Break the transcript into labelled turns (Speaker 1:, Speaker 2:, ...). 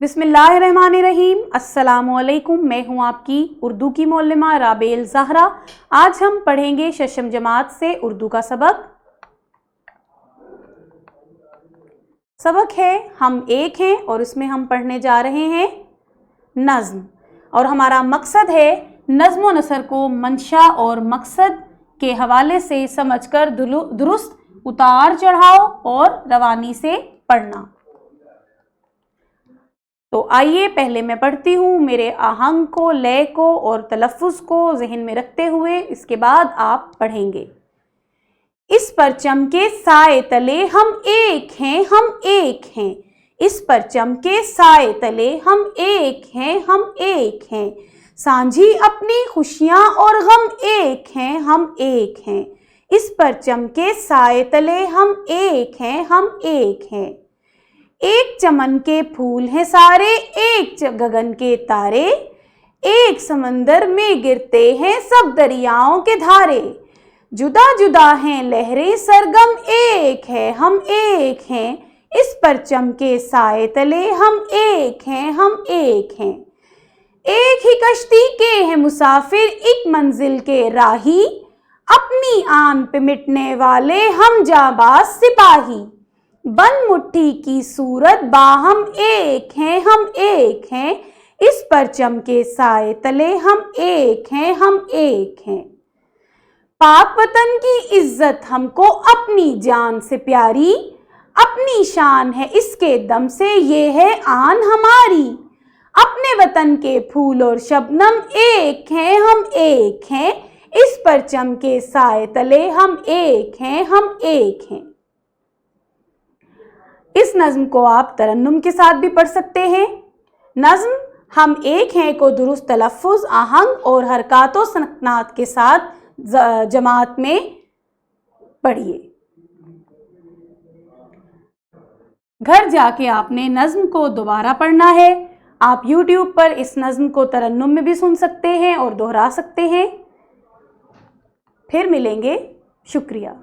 Speaker 1: बिस्मिल्लाहिर्रहमानिर्रहीम। अस्सलामुअलैकुम। मैं हूँ आपकी उर्दू की मौल्लिमा राबेल ज़हरा। आज हम पढ़ेंगे शशम जमात से उर्दू का सबक है हम एक हैं और इसमें हम पढ़ने जा रहे हैं नज़्म, और हमारा मकसद है नज़्म व नसर को मंशा और मकसद के हवाले से समझकर दुरुस्त उतार चढ़ाव और रवानी से पढ़ना। तो आइए पहले मैं पढ़ती हूँ। मेरे आहंग को, लय को और तलफ़्फ़ुज़ को ज़हन में रखते हुए इसके बाद आप पढ़ेंगे। इस परचम के साए तले हम एक हैं, हम एक हैं। इस परचम के साए तले हम एक हैं, हम एक हैं। सांझी अपनी खुशियाँ और गम एक हैं, हम एक हैं। इस परचम के साए तले हम एक हैं, हम एक हैं। एक चमन के फूल हैं सारे, एक गगन के तारे, एक समंदर में गिरते हैं सब दरियाओं के धारे। जुदा जुदा हैं लहरें सरगम, एक है हम एक हैं। इस परचम के साए तले हम एक हैं, हम एक हैं। एक ही कश्ती के हैं मुसाफिर, एक मंजिल के राही, अपनी आन पे मिटने वाले हम जाबाज सिपाही। बंद मुट्ठी की सूरत बाहम एक हैं, हम एक हैं। इस परचम के साए तले हम एक हैं, हम एक हैं। पाक वतन की इज्जत हमको अपनी जान से प्यारी, अपनी शान है इसके दम से ये है आन हमारी। अपने वतन के फूल और शबनम एक हैं, हम एक हैं। इस परचम के साए तले हम एक हैं, हम एक हैं। इस नज़्म को आप तरन्नुम के साथ भी पढ़ सकते हैं। नज़्म हम एक हैं को दुरुस्त तलफ़्फ़ुज़, आहंग और हरकत व सनकनात के साथ जमात में पढ़िए। घर जाके आपने नज़्म को दोबारा पढ़ना है। आप YouTube पर इस नज़्म को तरन्नुम में भी सुन सकते हैं और दोहरा सकते हैं। फिर मिलेंगे। शुक्रिया।